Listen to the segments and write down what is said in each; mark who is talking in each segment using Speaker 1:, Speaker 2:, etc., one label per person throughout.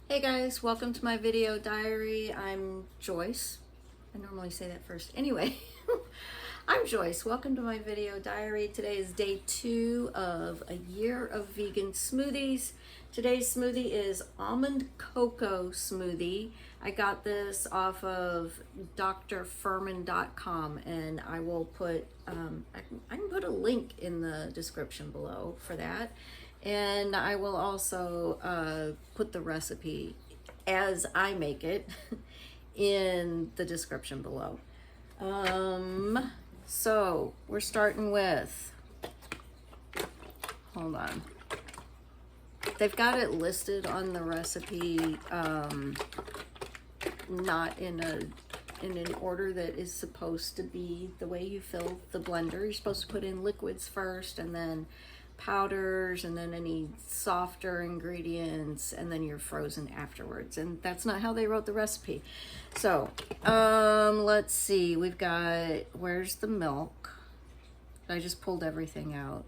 Speaker 1: Hey guys, welcome to my video diary. I'm Joyce. I normally say that first. Anyway, I'm Joyce. Welcome to my video diary. Today is day 2 of a year of vegan smoothies. Today's smoothie is almond cocoa smoothie. I got this off of drfurman.com and I will put, I can put a link in the description below for that. And I will also put the recipe as I make it in the description below. So we're starting with, hold on. They've got it listed on the recipe, not in an order that is supposed to be the way you fill the blender. You're supposed to put in liquids first and then powders and then any softer ingredients and then you're frozen afterwards, and that's not how they wrote the recipe. So let's see, we've got, where's the milk? I just pulled everything out.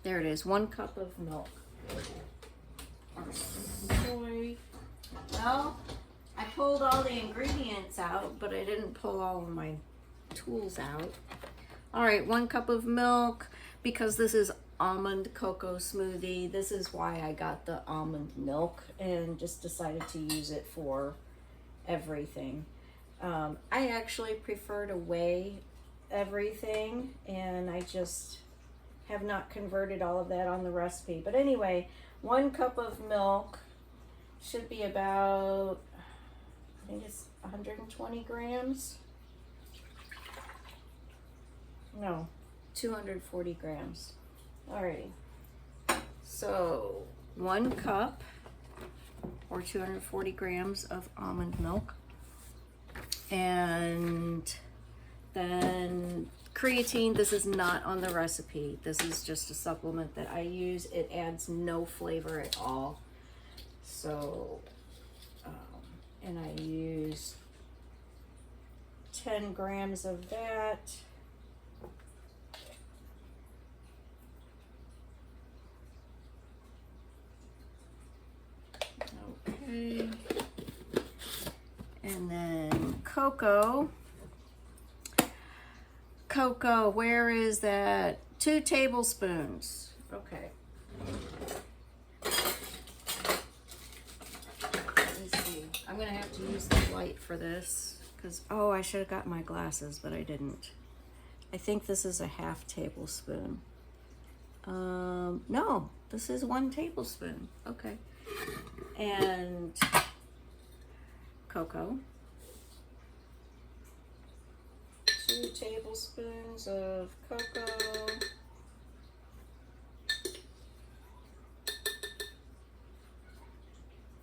Speaker 1: There it is, 1 cup of milk or soy. Well, I pulled all the ingredients out, but I didn't pull all of my tools out. All right, 1 cup of milk. Because this is almond cocoa smoothie, this is why I got the almond milk and just decided to use it for everything. I actually prefer to weigh everything, and I just have not converted all of that on the recipe. But anyway, 1 cup of milk should be about, I think it's 120 grams. No. 240 grams. Alrighty. So 1 cup or 240 grams of almond milk. And then creatine, this is not on the recipe. This is just a supplement that I use. It adds no flavor at all. So, and I use 10 grams of that. Okay. And then cocoa. Cocoa, where is that? 2 tablespoons. Okay. Let me see. I'm gonna have to use the light for this because, oh, I should have got my glasses, but I didn't. I think this is a 1/2 tablespoon. No, this is 1 tablespoon. Okay. And cocoa. 2 tablespoons of cocoa.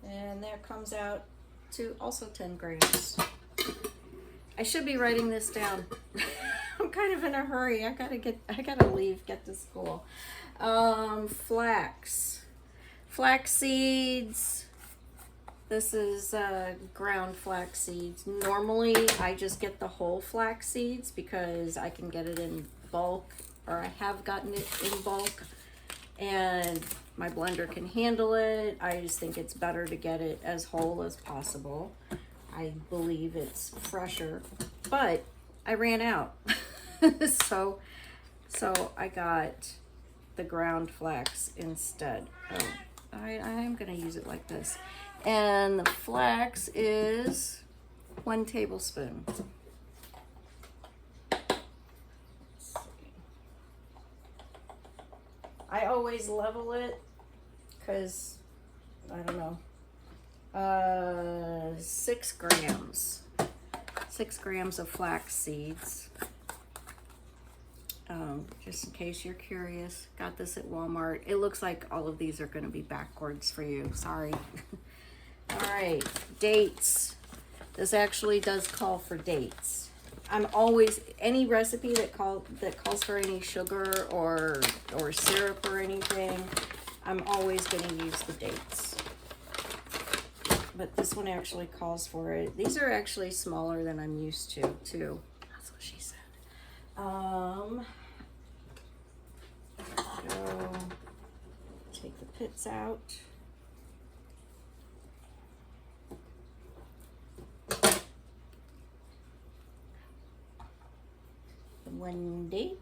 Speaker 1: And that comes out to also 10 grams. I should be writing this down. I'm kind of in a hurry. I gotta leave, get to school. Flax seeds. This is ground flax seeds. Normally, I just get the whole flax seeds because I can get it in bulk, or I have gotten it in bulk, and my blender can handle it. I just think it's better to get it as whole as possible. I believe it's fresher, but I ran out. so I got the ground flax instead. Oh, I am gonna use it like this. And the flax is 1 tablespoon. Let's see. I always level it because, I don't know, 6 grams. 6 grams of flax seeds. Just in case you're curious, got this at Walmart. It looks like all of these are going to be backwards for you. Sorry. All right, dates. This actually does call for dates. I'm always, any recipe that calls for any sugar or syrup or anything, I'm always going to use the dates. But this one actually calls for it. These are actually smaller than I'm used to, too. That's what she said. Take the pits out. one date.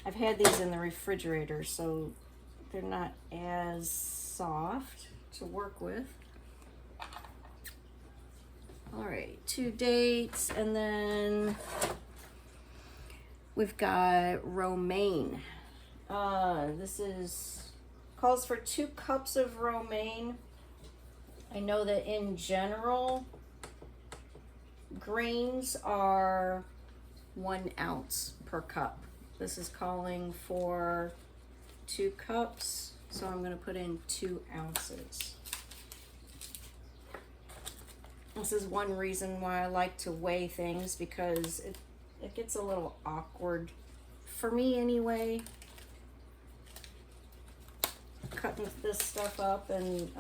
Speaker 1: I've had these in the refrigerator, so they're not as soft to work with. All right, 2 dates, and then we've got romaine. This calls for 2 cups of romaine. I know that in general, grains are 1 ounce per cup. This is calling for 2 cups, so I'm going to put in 2 ounces. This is one reason why I like to weigh things, because it gets a little awkward, for me anyway, cutting this stuff up and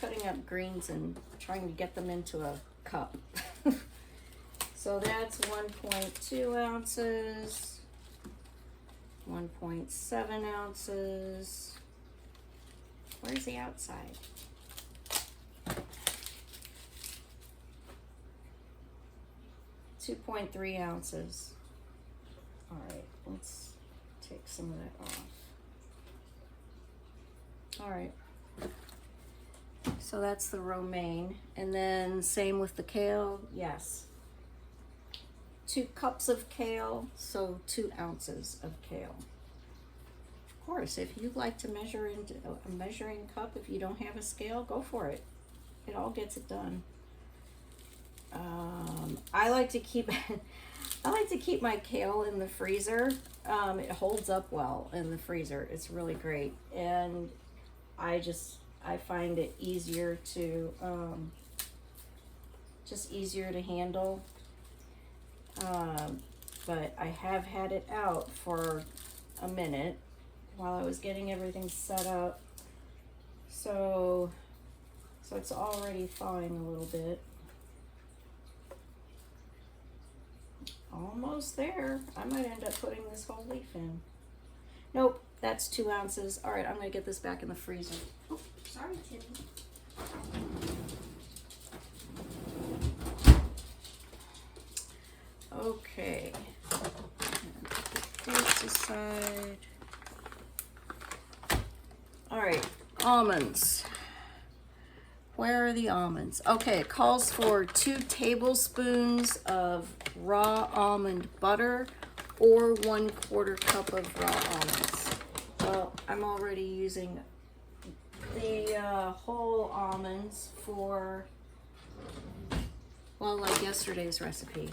Speaker 1: cutting up greens and trying to get them into a cup. So that's 1.2 ounces, 1.7 ounces. Where's the outside? 2.3 ounces. All right, let's take some of that off. All right, so that's the romaine. And then same with the kale. Yes, 2 cups of kale, so 2 ounces of kale. Of course, if you'd like to measure into a measuring cup, if you don't have a scale, go for it. It all gets it done. I like to keep my kale in the freezer. It holds up well in the freezer. It's really great, and I find it easier to just easier to handle. But I have had it out for a minute while I was getting everything set up, so it's already thawing a little bit. Almost there. I might end up putting this whole leaf in. Nope, that's 2 ounces. All right, I'm gonna get this back in the freezer. Oh, sorry, Timmy. Okay. Put this aside. All right, almonds. Where are the almonds? Okay, it calls for 2 tablespoons of raw almond butter or 1/4 cup of raw almonds. Well, I'm already using the whole almonds for, well, like yesterday's recipe.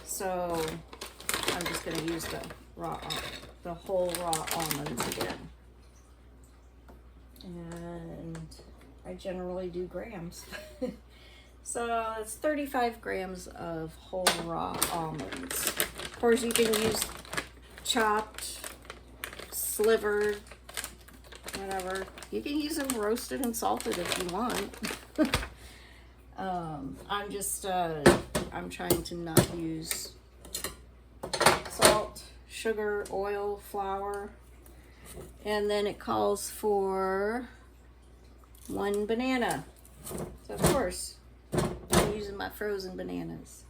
Speaker 1: So I'm just going to use the whole raw almonds again. And I generally do grams. So it's 35 grams of whole raw almonds. Of course, you can use chopped, slivered, whatever. You can use them roasted and salted if you want. I'm trying to not use salt, sugar, oil, flour. And then it calls for 1 banana. So of course, I'm using my frozen bananas.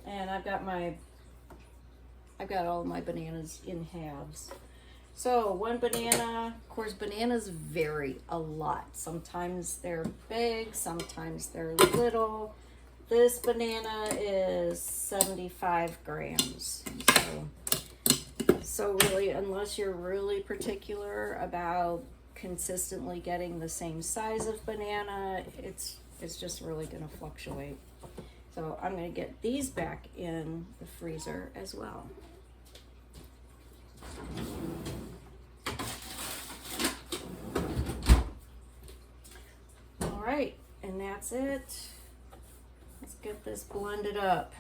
Speaker 1: And I've got all my bananas in halves. So 1 banana. Of course, bananas vary a lot. Sometimes they're big, sometimes they're little. This banana is 75 grams. So really, unless you're really particular about consistently getting the same size of banana, it's just really going to fluctuate. So I'm going to get these back in the freezer as well. All right, and that's it. Let's get this blended up.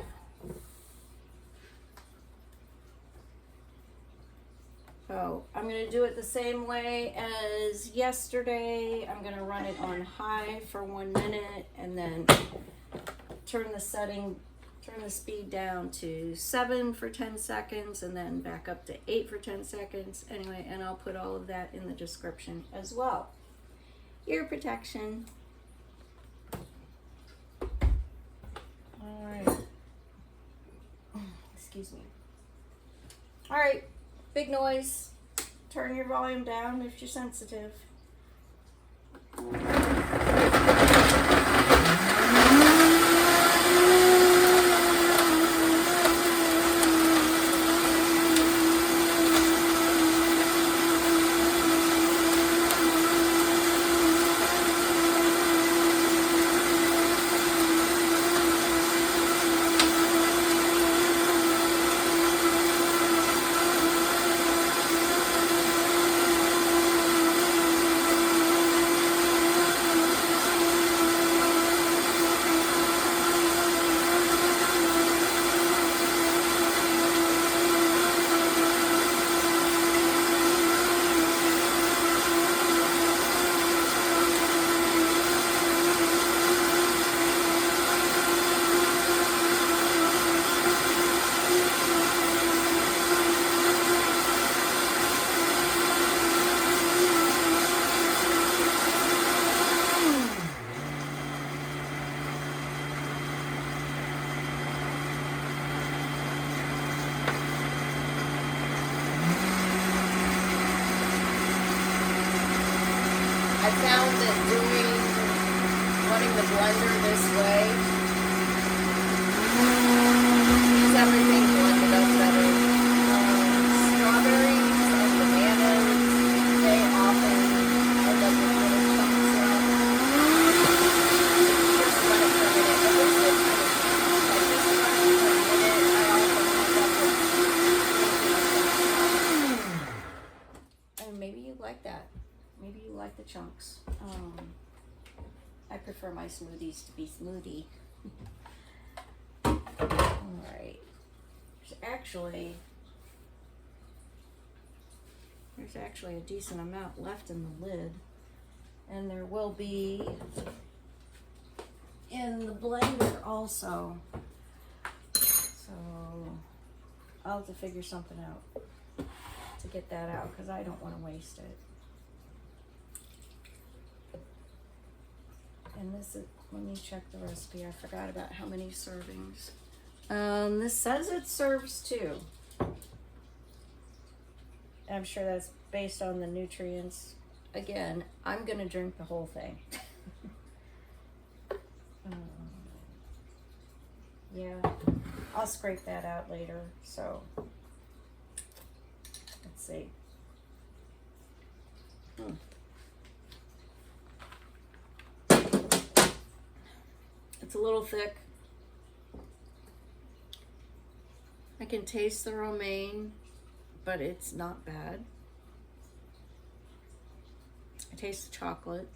Speaker 1: So I'm going to do it the same way as yesterday. I'm going to run it on high for 1 minute and then turn the speed down to 7 for 10 seconds and then back up to 8 for 10 seconds. Anyway, and I'll put all of that in the description as well. Ear protection. Excuse me. All right, big noise. Turn your volume down if you're sensitive. I found that running the blender this way keeps everything blended up better. Strawberries and bananas, they often end up with little chunks left. Just let it for a minute. But this is like this is running for a minute. I often end up with and maybe you like that. Maybe you like the chunks. I prefer my smoothies to be smoothie. Alright. There's actually a decent amount left in the lid. And there will be in the blender also. So I'll have to figure something out to get that out because I don't want to waste it. And this is, let me check the recipe. I forgot about how many servings. This says it serves 2. I'm sure that's based on the nutrients. Again, I'm gonna drink the whole thing. Yeah, I'll scrape that out later. So let's see. It's a little thick. I can taste the romaine, but it's not bad. I taste the chocolate.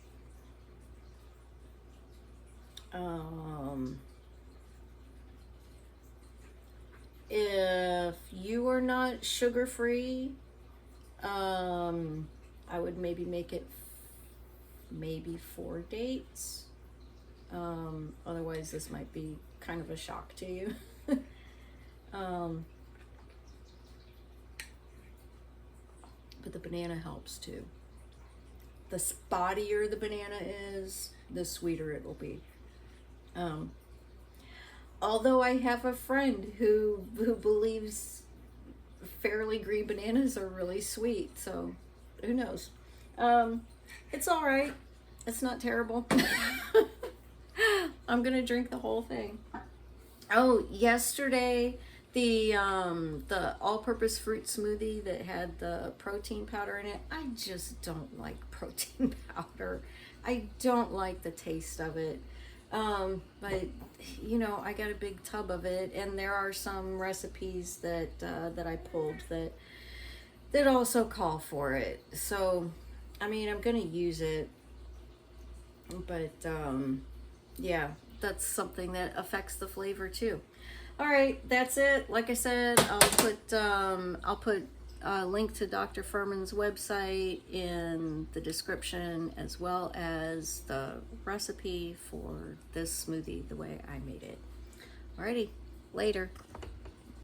Speaker 1: If you are not sugar-free, I would maybe make it maybe 4 dates. Otherwise this might be kind of a shock to you. But the banana helps too. The spottier the banana is, the sweeter it will be. Although I have a friend who believes fairly green bananas are really sweet, so who knows? It's all right. It's not terrible. I'm gonna drink the whole thing. Oh, yesterday the all-purpose fruit smoothie that had the protein powder in it. I just don't like protein powder. I don't like the taste of it. But you know, I got a big tub of it, and there are some recipes that I pulled that also call for it. So, I mean, I'm gonna use it, but yeah, that's something that affects the flavor too. All right, that's it. Like I said, I'll put a link to Dr. Furman's website in the description, as well as the recipe for this smoothie, the way I made it. Alrighty, later.